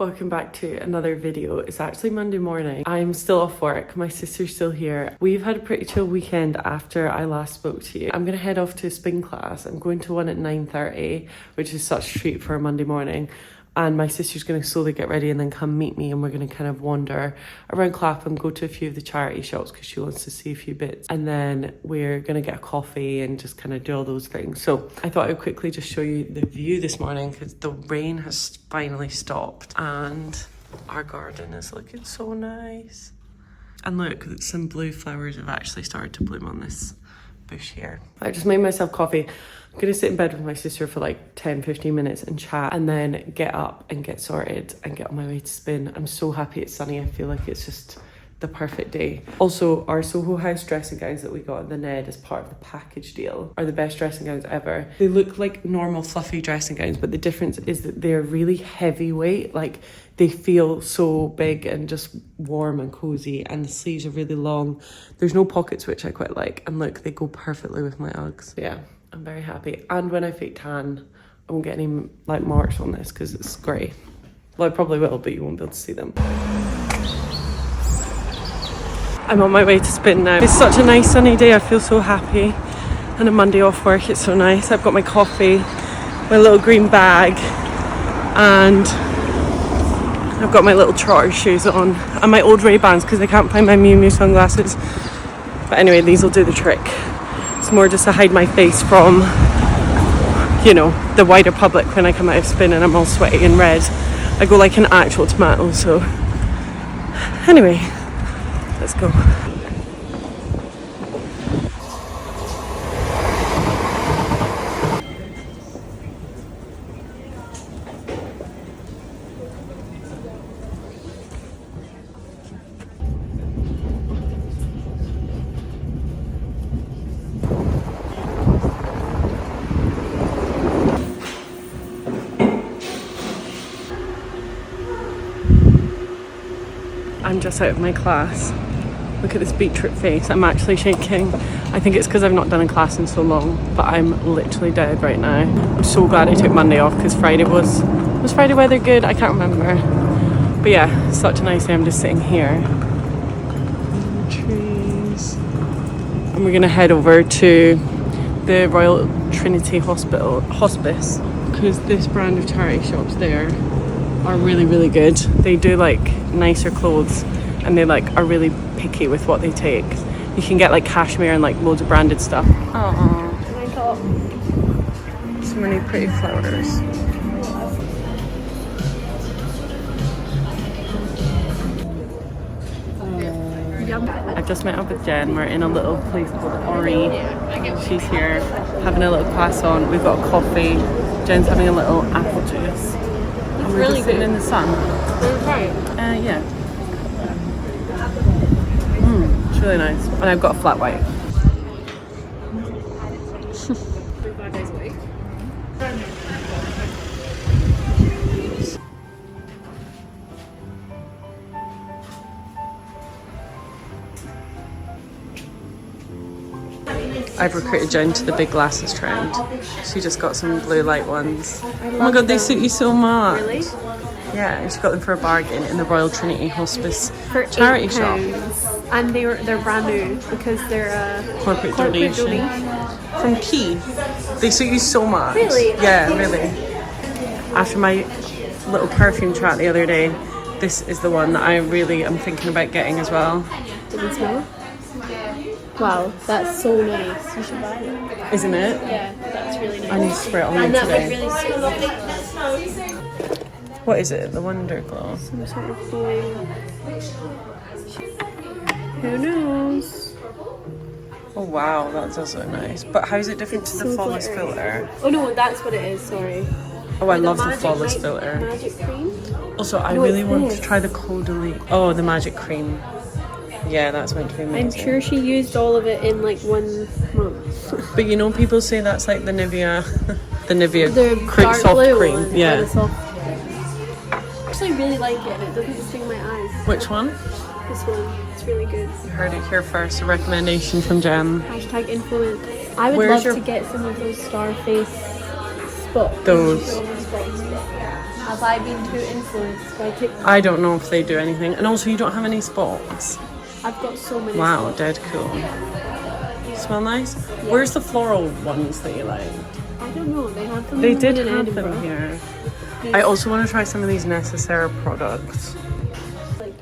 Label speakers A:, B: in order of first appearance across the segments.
A: Welcome back to another video. It's actually Monday morning. I'm still off work. My sister's still here. We've had a pretty chill weekend after I last spoke to you. I'm gonna head off to a spin class. I'm going to one at 9:30, which is such a treat for a Monday morning. And my sister's going to slowly get ready and then come meet me, and we're going to kind of wander around Clapham, go to a few of the charity shops because she wants to see a few bits, and then we're going to get a coffee and just kind of do all those things. So I thought I'd quickly just show you the view this morning because the rain has finally stopped and our garden is looking so nice. And look, some blue flowers have actually started to bloom on this bush here. I just made myself coffee. I'm gonna sit in bed with my sister for like 10-15 minutes and chat, and then get up and get sorted and get on my way to spin. I'm so happy it's sunny. I feel like it's just the perfect day. Also, our Soho House dressing gowns that we got at the Ned as part of the package deal are the best dressing gowns ever. They look like normal fluffy dressing gowns, but the difference is that they're really heavyweight. Like, they feel so big and just warm and cozy, and the sleeves are really long. There's no pockets, which I quite like, and look, they go perfectly with my Uggs. Yeah, I'm very happy. And when I fake tan, I won't get any like marks on this because it's grey. Well, I probably will, but you won't be able to see them. I'm on my way to spin now. It's such a nice sunny day. I feel so happy. And a Monday off work, it's so nice. I've got my coffee, my little green bag, and I've got my little trotter shoes on and my old Ray-Bans because I can't find my Miu Miu sunglasses. But anyway, these will do the trick. It's more just to hide my face from, you know, the wider public when I come out of spin and I'm all sweaty and red. I go like an actual tomato, so anyway, let's go. I'm just out of my class. Look at this beetroot face. I'm actually shaking. I think it's because I've not done a class in so long, but I'm literally dead right now. I'm so glad I took Monday off because Friday was Friday weather good? I can't remember. But yeah, such a nice day. I'm just sitting here. Trees. And we're gonna head over to the Royal Trinity Hospice because this brand of charity shops there are really, really good. They do like nicer clothes, and they like are really picky with what they take. You can get like cashmere and like loads of branded stuff. Oh, so many pretty flowers. I've just met up with Jen. We're in a little place called Ori. She's here having a little croissant. We've got a coffee. Jen's having a little apple juice. We're really just sitting in the sun. Yeah. It's really nice. And I've got a flat white.
B: 5 days a week.
A: I've recruited Jen to the big glasses trend. She just got some blue light ones. Oh my god, they suit you so much.
B: Really?
A: Yeah, she got them for a bargain in the Royal Trinity Hospice
B: For
A: charity shop.
B: And they're brand new because they're a
A: Corporate donation from Key. They suit you so much.
B: Really?
A: Yeah, really. After my little perfume chat the other day, this is the one that I really am thinking about getting as well.
B: Did you smell? Wow, that's so nice. You should buy it.
A: Isn't it?
B: Yeah, that's really nice.
A: I need to spray it on
B: And
A: me
B: that
A: today.
B: would really suit.
A: What is it? The Wonder Glow?
B: Some sort of blue. Who knows?
A: Oh wow, that does look nice. But how is it different to the
B: so
A: Flawless
B: glittery.
A: filter?
B: Oh no, that's what it is, sorry.
A: Oh, I love the
B: magic
A: Flawless
B: light-
A: filter.
B: Magic cream?
A: Also, I
B: No,
A: really
B: it's
A: want
B: this.
A: to try the Caudalie. Oh, the Magic Cream. Yeah, that's meant to be amazing.
B: I'm sure she used all of it in like 1 month.
A: But you know, people say that's like the Nivea, the
B: dark
A: soft
B: blue
A: cream.
B: one,
A: Yeah.
B: the soft. I actually really like it. It doesn't sting my eyes.
A: Which one?
B: This one. It's really good.
A: You heard it here first. A recommendation from Jen.
B: Hashtag influence. I would
A: Where's
B: love
A: your-
B: to get some of those Starface spots.
A: Those.
B: All the spots. Have I been too influenced by TikTok?
A: I don't know if they do anything. And also, you don't have any spots.
B: I've got so many.
A: Wow,
B: spots.
A: dead cool.
B: Yeah.
A: Smell nice?
B: Yeah.
A: Where's the floral ones that you like?
B: I don't know. They have them.
A: They
B: in
A: did
B: Edinburgh.
A: have them here. I also want to try some of these Necessaire products.
B: Like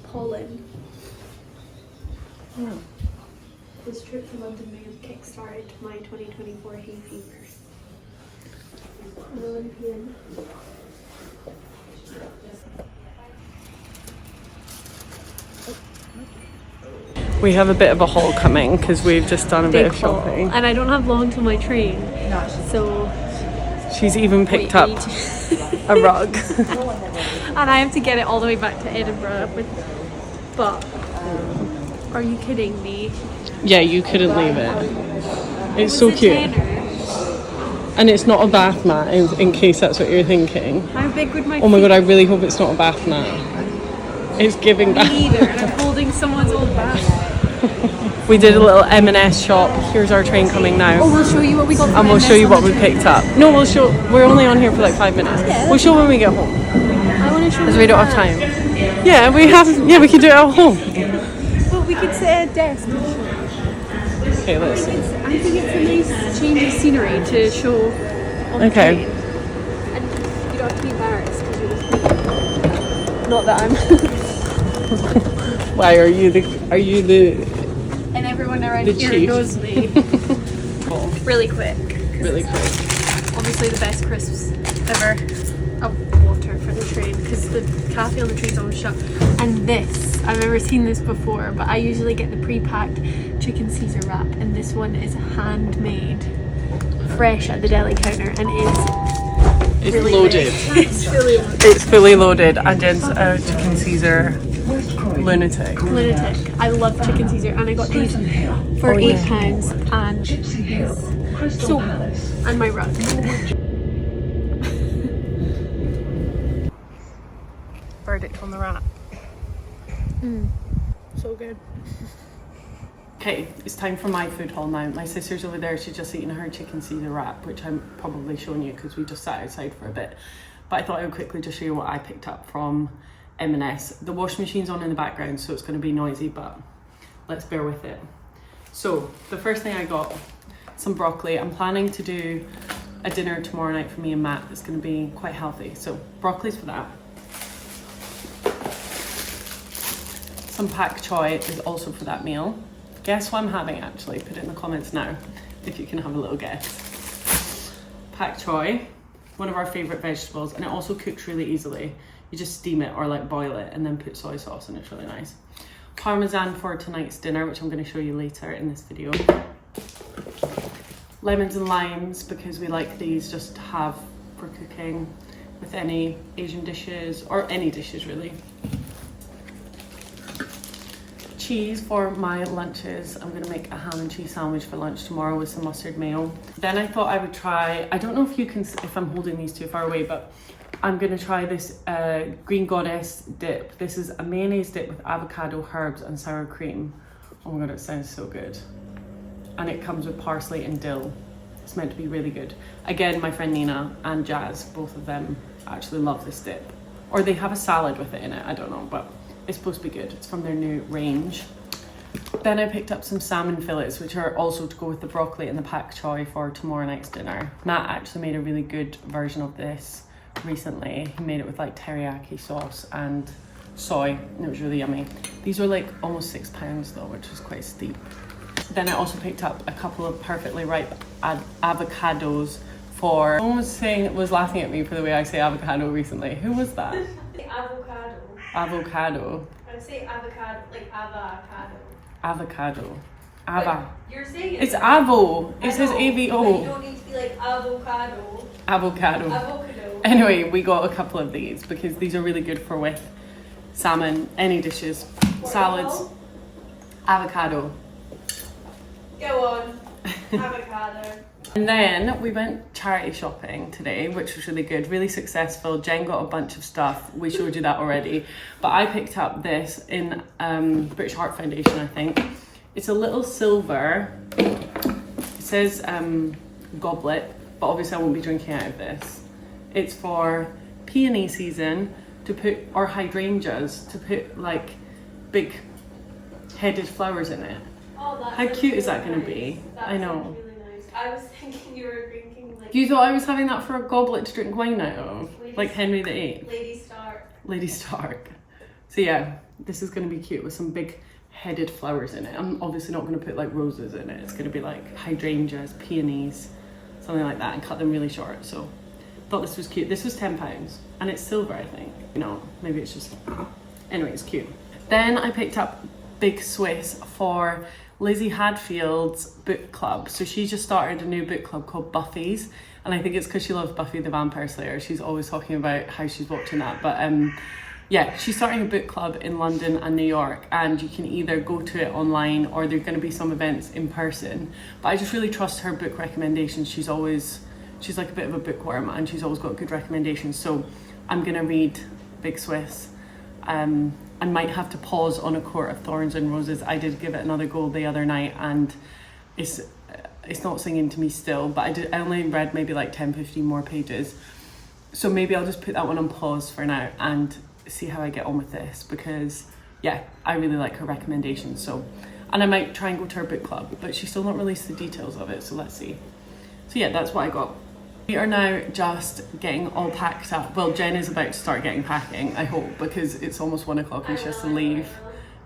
B: pollen.
A: Oh.
B: This trip to London may have kickstarted my 2024 hay fever. Olympian.
A: We have a bit of a haul coming because we've just done a bit of shopping.
B: And I don't have long to my train, so
A: She's even picked up a rug.
B: and I have to get it all the way back to Edinburgh. But are you kidding me?
A: Yeah, you couldn't leave it. It's so
B: It's a
A: cute.
B: tenner.
A: And it's not a bath mat, in case that's what you're thinking.
B: How big would my
A: Oh my
B: feet
A: god, I really hope it's not a bath mat. It's giving bath.
B: be either? And I'm holding someone's old bath.
A: We did a little M&S shop. Here's our train coming now.
B: Oh, we'll show you what we got.
A: And we'll show you what we picked up. No, we'll show. We're only on here for like 5 minutes. We'll show when we get home.
B: I want to show
A: Because
B: you
A: we don't have
B: that.
A: time. Yeah, we have. Yeah, we can do it at home.
B: But we could sit at a desk.
A: Okay, let's see.
B: I think it's a nice change of scenery to show on the
A: Okay.
B: train. And you don't have to be embarrassed because you're with me. Not that I'm.
A: Why are you the
B: And everyone around
A: The
B: here
A: chief.
B: knows me. Really quick.
A: really quick?
B: Obviously the best crisps ever. Oh, water for the train because the cafe on the train's always shut. And this, I've never seen this before, but I usually get the pre-packed chicken Caesar wrap, and this one is handmade, fresh at the deli counter, and
A: It's
B: really
A: loaded.
B: big. It's really loaded.
A: It's fully loaded. And Jen's a chicken Caesar lunatic.
B: Lunatic. I love chicken Caesar, and I got these for £8 and these soap and my rug.
A: Verdict on the wrap.
B: So good.
A: Okay, it's time for my food haul now. My sister's over there, she's just eating her chicken Caesar wrap, which I'm probably showing you because we just sat outside for a bit. But I thought I would quickly just show you what I picked up from M&S. The washing machine's on in the background, so it's going to be noisy, but let's bear with it. So, the first thing I got, some broccoli. I'm planning to do a dinner tomorrow night for me and Matt that's going to be quite healthy. So, broccoli's for that. Some pak choy is also for that meal. Guess what I'm having actually? Put it in the comments now if you can have a little guess. Pak choy, one of our favourite vegetables, and it also cooks really easily. You just steam it or like boil it and then put soy sauce and it's really nice. Parmesan for tonight's dinner, which I'm going to show you later in this video. Lemons and limes, because we like these just to have for cooking with any Asian dishes or any dishes really. Cheese for my lunches. I'm gonna make a ham and cheese sandwich for lunch tomorrow with some mustard mayo. Then I thought I would try, I don't know if you can, if I'm holding these too far away, but I'm gonna try this Green Goddess dip. This is a mayonnaise dip with avocado, herbs and sour cream. Oh my god, it sounds so good. And it comes with parsley and dill. It's meant to be really good. Again, my friend Nina and Jazz, both of them actually love this dip. Or they have a salad with it in it, I don't know, but it's supposed to be good. It's from their new range. Then I picked up some salmon fillets, which are also to go with the broccoli and the pak choy for tomorrow night's dinner. Matt actually made a really good version of this recently. He made it with like teriyaki sauce and soy, and it was really yummy. These were like almost £6 though, which was quite steep. Then I also picked up a couple of perfectly ripe avocados for... Someone was laughing at me for the way I say avocado recently. Who was that?
B: Avocado.
A: Avocado.
B: I say avocado, like avocado.
A: Avocado. Ava.
B: You're saying
A: It's avo. It says
B: You
A: AVO.
B: don't need to be like avocado.
A: Avocado.
B: Avocado.
A: Anyway, we got a couple of these because these are really good for with salmon, any dishes, salads. Avocado.
B: Go on. Avocado.
A: And then we went charity shopping today, which was really good, really successful. Jen got a bunch of stuff. We showed you that already. But I picked up this in British Heart Foundation, I think. It's a little silver, it says goblet, but obviously I won't be drinking out of this. It's for peony season to put, or hydrangeas, to put like big headed flowers in it.
B: Oh, that's
A: How cute is that
B: really
A: going to be?
B: nice. That
A: I know.
B: sounds really nice. I was thinking you were drinking like
A: You thought I was having that for a goblet to drink wine out of?
B: Lady
A: Like Henry VIII?
B: Lady Stark.
A: Lady Stark. So yeah, this is going to be cute with some big headed flowers in it. I'm obviously not going to put like roses in it. It's going to be like hydrangeas, peonies, something like that, and cut them really short. So thought this was cute. This was £10 and it's silver, I think. You know, maybe it's just, anyway, it's cute. Then I picked up Big Swiss for Lizzie Hadfield's book club. So she just started a new book club called Buffy's, and I think it's because she loves Buffy the Vampire Slayer. She's always talking about how she's watching that, but yeah, she's starting a book club in London and New York, and you can either go to it online or there are going to be some events in person. But I just really trust her book recommendations. She's like a bit of a bookworm, and she's always got good recommendations. So I'm going to read Big Swiss. I might have to pause on A Court of Thorns and Roses. I did give it another go the other night, and it's not singing to me still, but I only read maybe like 10-15 more pages. So maybe I'll just put that one on pause for now and see how I get on with this, because yeah, I really like her recommendations. So, and I might try and go to her book club, but she's still not released the details of it, so let's see. So yeah, that's what I got. We are now just getting all packed up. Well, Jen is about to start getting packing, I hope, because it's almost 1 o'clock and she has to leave.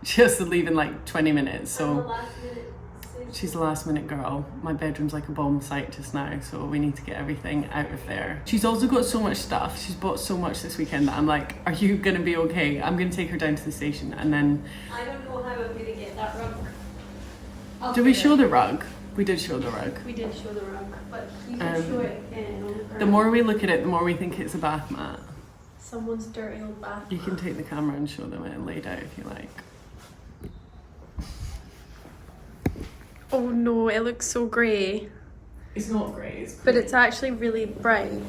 A: She has to leave in like 20 minutes, so she's a last minute girl. My bedroom's like a bomb site just now, so we need to get everything out of there. She's also got so much stuff. She's bought so much this weekend that I'm like, are you gonna be okay? I'm gonna take her down to the station and then...
B: I don't know how I'm gonna get that rug.
A: Did we show the rug? We did show the rug.
B: We did show the rug, but you can show it again on the ground.
A: The more we look at it, the more we think it's a bath mat.
B: Someone's dirty old bath.
A: You can take the camera and show them it laid out if you like.
B: Oh no, it looks so grey.
A: It's not grey, it's
B: But it's actually really bright.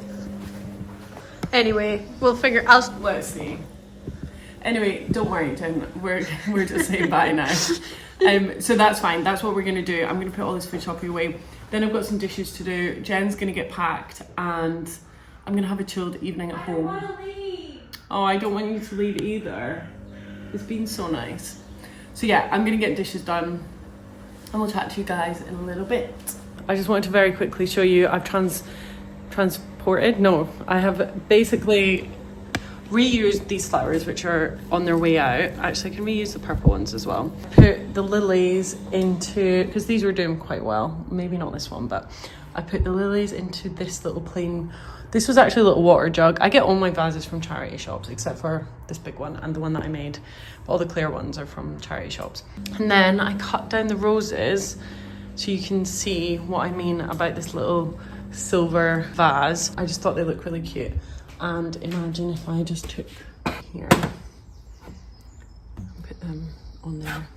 B: Anyway, we'll figure out.
A: Let's see. Anyway, don't worry, Jen. We're just saying bye now. So that's fine. That's what we're gonna do. I'm gonna put all this food shopping away. Then I've got some dishes to do. Jen's gonna get packed, and I'm gonna have a chilled evening at home.
B: I don't want to leave.
A: Oh, I don't want you to leave either. It's been so nice. So yeah, I'm gonna get dishes done, and we'll chat to you guys in a little bit. I just wanted to very quickly show you. I've transported. No, I have basically reused these flowers, which are on their way out. Actually, I can reuse the purple ones as well. Put the lilies into, because these were doing quite well, maybe not this one, but I put the lilies into this little plain, this was actually a little water jug. I get all my vases from charity shops except for this big one and the one that I made. All the clear ones are from charity shops. And then I cut down the roses so you can see what I mean about this little silver vase. I just thought they looked really cute. And imagine if I just took here and put them on there.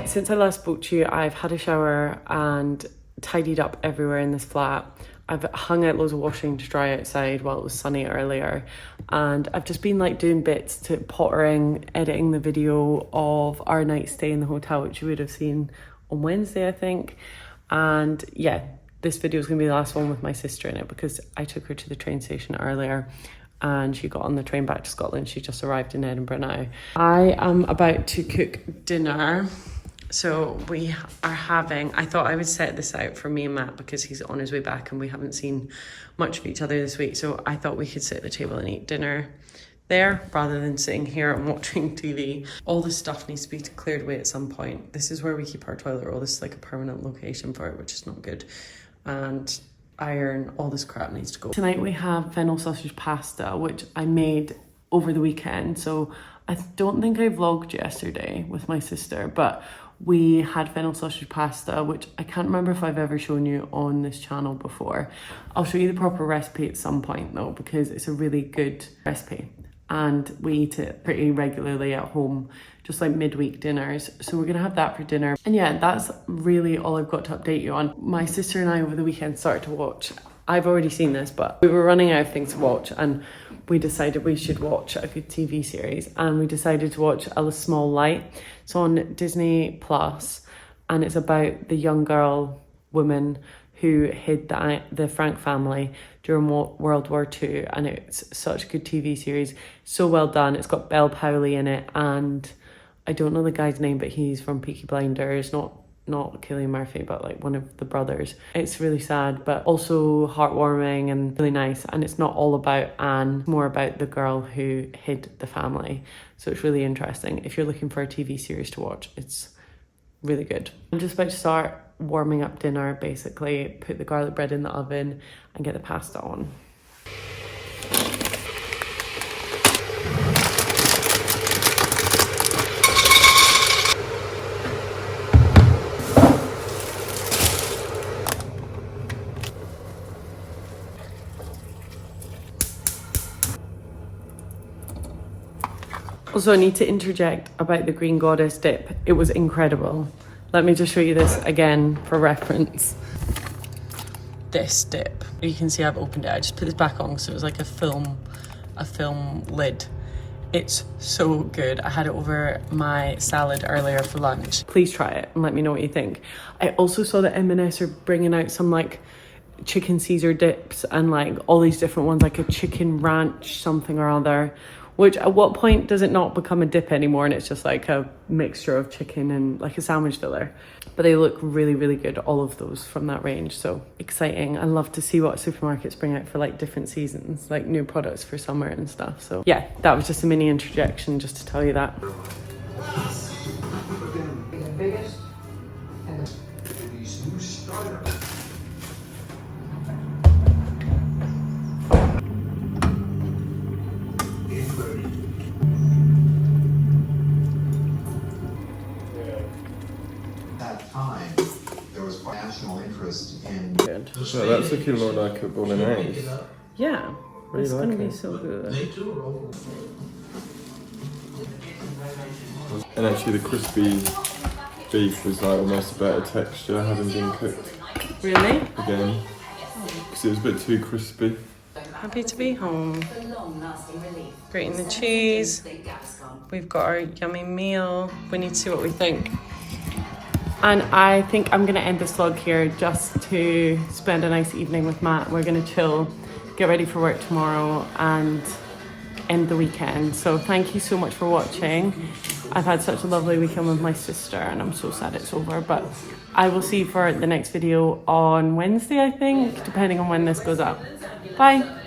A: Since I last spoke to you, I've had a shower and tidied up everywhere in this flat. I've hung out loads of washing to dry outside while it was sunny earlier, and I've just been like doing bits to pottering, editing the video of our night stay in the hotel, which you would have seen on Wednesday, I think. And yeah, this video is going to be the last one with my sister in it because I took her to the train station earlier and she got on the train back to Scotland. She just arrived in Edinburgh now. I am about to cook dinner. So we are having, I thought I would set this out for me and Matt because he's on his way back and we haven't seen much of each other this week. So I thought we could sit at the table and eat dinner there rather than sitting here and watching TV. All this stuff needs to be cleared away at some point. This is where we keep our toilet roll. This is like a permanent location for it, which is not good. And iron, all this crap needs to go. Tonight we have fennel sausage pasta, which I made over the weekend. So I don't think I vlogged yesterday with my sister, but we had fennel sausage pasta, which I can't remember if I've ever shown you on this channel before. I'll show you the proper recipe at some point though, because it's a really good recipe. And we eat it pretty regularly at home, just like midweek dinners. So we're gonna have that for dinner. And yeah, that's really all I've got to update you on. My sister and I over the weekend started to watch, I've already seen this, but we were running out of things to watch and we decided we should watch a good TV series, and we decided to watch A Small Light. It's on Disney Plus, and it's about the young woman who hid the Frank family during World War II, and it's such a good TV series, so well done. It's got Belle Powley in it, and I don't know the guy's name, but he's from Peaky Blinders, not Cillian Murphy, but like one of the brothers. It's really sad, but also heartwarming and really nice. And it's not all about Anne, more about the girl who hid the family. So it's really interesting. If you're looking for a TV series to watch, it's really good. I'm just about to start warming up dinner, basically. Put the garlic bread in the oven and get the pasta on. Also, I need to interject about the Green Goddess dip. It was incredible. Let me just show you this again for reference. This dip. You can see I've opened it. I just put this back on because it was like a film lid. It's so good. I had it over my salad earlier for lunch. Please try it and let me know what you think. I also saw that M&S are bringing out some like chicken Caesar dips and like all these different ones, like a chicken ranch something or other. Which at what point does it not become a dip anymore and it's just like a mixture of chicken and like a sandwich filler? But they look really, really good, all of those from that range. So exciting. I love to see what supermarkets bring out for like different seasons, like new products for summer and stuff. So yeah, that was just a mini interjection just to tell you that. Good.
C: So that's looking more like a bolognese.
A: Yeah,
C: Really
A: it's
C: like
A: gonna be
C: it.
A: so good.
C: And actually the crispy beef was like almost a better texture having been cooked
A: Really?
C: again. Because it was a bit too crispy.
A: Happy to be home. Grating the cheese. We've got our yummy meal. We need to see what we think. And I think I'm gonna end this vlog here just to spend a nice evening with Matt. We're gonna chill, get ready for work tomorrow and end the weekend. So thank you so much for watching. I've had such a lovely weekend with my sister and I'm so sad it's over, but I will see you for the next video on Wednesday, I think, depending on when this goes up. Bye.